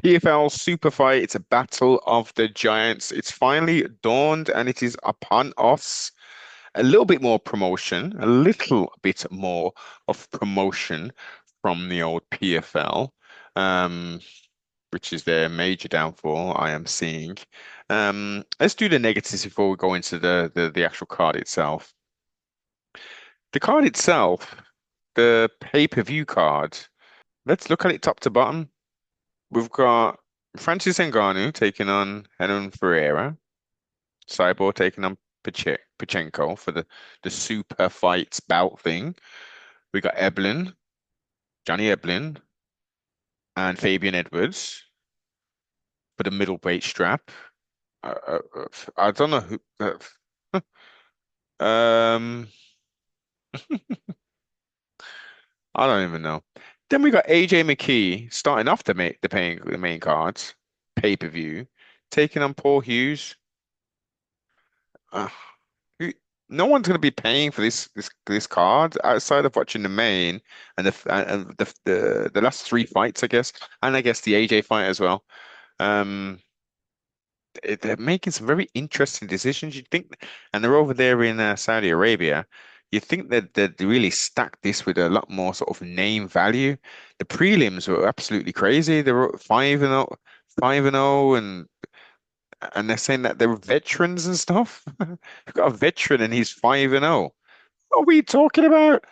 PFL Super Fight. It's a battle of the giants. It's finally dawned and it is upon us. A little bit more promotion, a little bit more of promotion from the old PFL, um, which is their major downfall, I am seeing. Let's do the negatives before we go into the actual card itself. The card itself, the pay-per-view card. Let's look at it top to bottom. We've got Francis Ngannou taking on Renan Ferreira, Cyborg taking on Pachenko for the super fights bout thing. We got Eblin, Johnny Eblin, and Fabian Edwards for the middleweight strap. I don't know who. Um, I don't even know. Then we got AJ McKee starting off the main cards, pay-per-view, taking on Paul Hughes. Uh, who, no one's going to be paying for this card outside of watching the main and the last three fights, I guess, and I guess the AJ fight as well. Um, they're making some very interesting decisions. You think, and they're over there in Saudi Arabia. You think that they really stacked this with a lot more sort of name value. The prelims were absolutely crazy. They were 5-0, 5-0, and they're saying that they're veterans and stuff. We've got a veteran and he's 5-0. What are we talking about?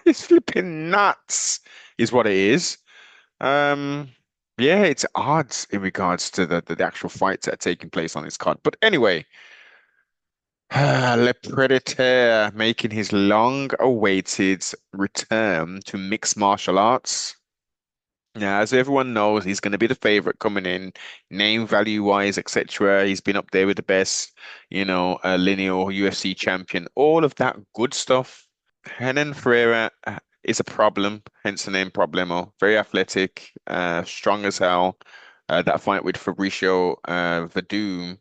It's flipping nuts, is what it is. Um, yeah, it's odds in regards to the actual fights that are taking place on this card. But anyway, Le Predator making his long-awaited return to mixed martial arts. Now, as everyone knows, he's going to be the favorite coming in, name value wise, etc. He's been up there with the best, lineal UFC champion, all of that good stuff. Renan Ferreira is a problem, hence the name Problemo. Very athletic, strong as hell. That fight with Fabricio Verdum,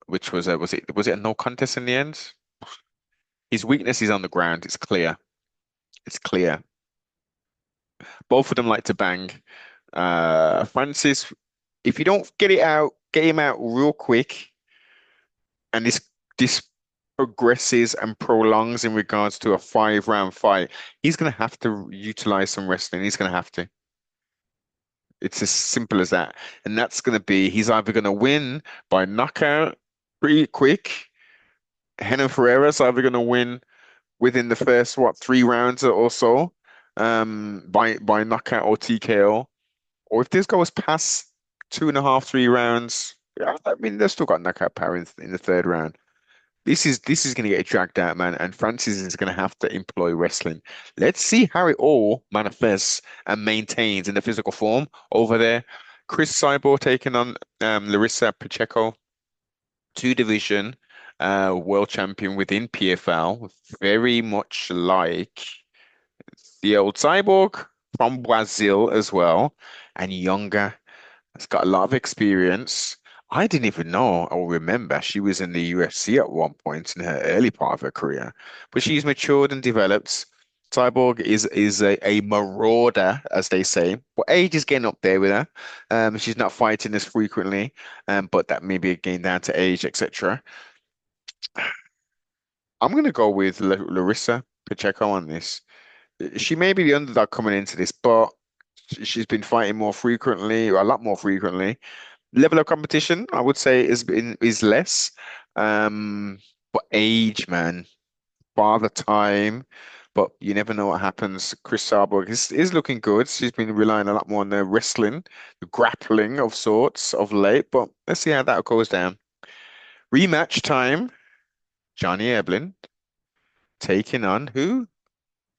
which was it a no contest in the end? His weakness is on the ground. It's clear. It's clear. Both of them like to bang. Francis, if you don't get him out real quick, and this progresses and prolongs in regards to a 5-round fight, he's gonna have to utilize some wrestling. He's gonna have to. It's as simple as that. And that's gonna be he's either gonna win by knockout pretty quick. Renan Ferreira's either gonna win within the first what 3 rounds or so, by knockout or TKO. Or if this goes past 2.5, 3 rounds, yeah, I mean they've still got knockout power in the third round. This is going to get dragged out, man, and Francis is going to have to employ wrestling. Let's see how it all manifests and maintains in the physical form over there. Chris Cyborg taking on Larissa Pacheco, two division world champion within PFL, very much like the old Cyborg from Brazil as well, and younger. Has got a lot of experience. I didn't even know or remember she was in the UFC at one point in her early part of her career, but she's matured and developed. Cyborg is a marauder, as they say. But age is getting up there with her. She's not fighting as frequently, but that may be again down to age, etc. I'm gonna go with Larissa Pacheco on this. She may be the underdog coming into this, but she's been fighting more frequently, or a lot more frequently. Level of competition, I would say, is less. But age, man, father time. But you never know what happens. Chris Sarborg is looking good. She's been relying a lot more on the wrestling, the grappling of sorts of late. But let's see how that goes down. Rematch time. Johnny Eblin taking on who?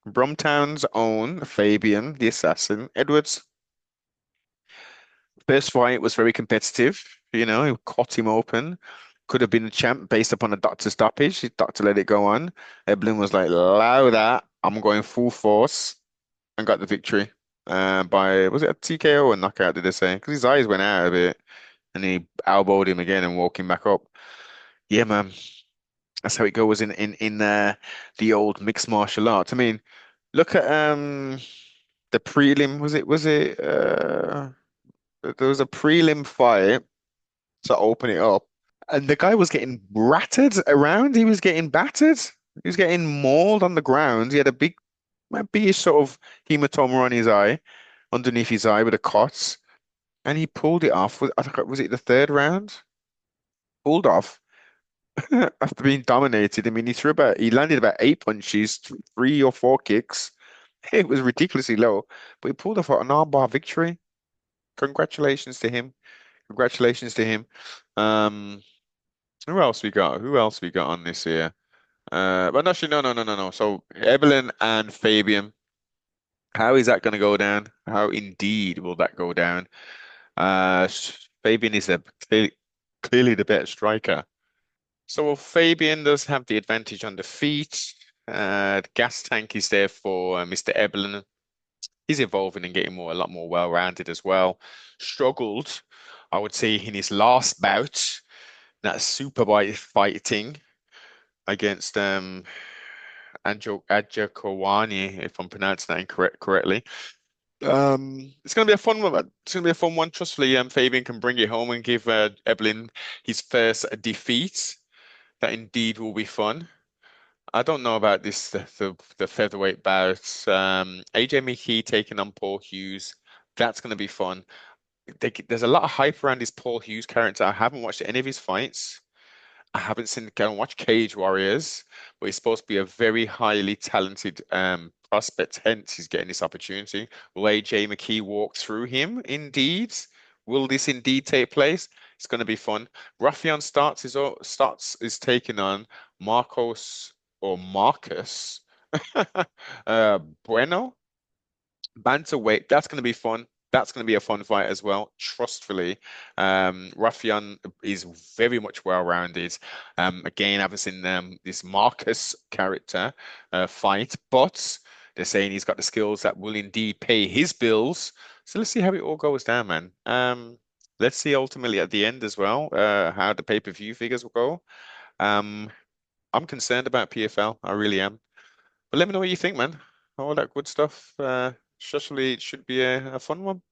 Brumtown's own Fabian, the assassin, Edwards. First fight was very competitive. He caught him open. Could have been a champ based upon a doctor stoppage. The doctor let it go on. Eblin was like, allow that. I'm going full force and got the victory. Was it a TKO or knockout, did they say? Because his eyes went out a bit and he elbowed him again and woke him back up. Yeah, man. That's how it goes in the old mixed martial arts. I mean, look at the prelim. Was it there was a prelim fight to open it up, and the guy was getting ratted around. He was getting battered. He was getting mauled on the ground. He had a big sort of hematoma on his eye, underneath his eye with a cut, and he pulled it off. I think was it the third round? Pulled off after being dominated. I mean, he landed about 8 punches, 3 or 4 kicks. It was ridiculously low, but he pulled off an armbar victory. Congratulations to him. Congratulations to him. Um, who else we got? Who else we got on this here? But actually, no, no, no, no, no. So Evelyn and Fabian, how is that going to go down? How indeed will that go down? Fabian is clearly the better striker. So Fabian does have the advantage on the feet. The gas tank is there for Mr. Evelyn. He's evolving and getting a lot more well-rounded as well. Struggled, I would say, in his last bout, that super bite fighting against Adja Kawani, if I'm pronouncing that correctly. It's gonna be a fun one. It's gonna be a fun one. Trustfully, Fabian can bring it home and give Evelyn his first defeat. That indeed will be fun. I don't know about this the featherweight bout. AJ McKee taking on Paul Hughes. That's going to be fun. There's a lot of hype around this Paul Hughes character. I haven't watched any of his fights. I haven't seen go and watch Cage Warriors, but he's supposed to be a very highly talented prospect. Hence, he's getting this opportunity. Will AJ McKee walk through him? Indeed. Will this indeed take place? It's going to be fun. Ruffian starts is taking on Marcos or Marcus Bueno. Bantamweight, that's going to be fun. That's going to be a fun fight as well. Trustfully, Ruffian is very much well-rounded. Again, I haven't seen this Marcus character fight, but they're saying he's got the skills that will indeed pay his bills. So let's see how it all goes down, man. Let's see ultimately at the end as well how the pay-per-view figures will go. Um, I'm concerned about PFL. I really am. But let me know what you think, man. All that good stuff. Especially it should be a fun one.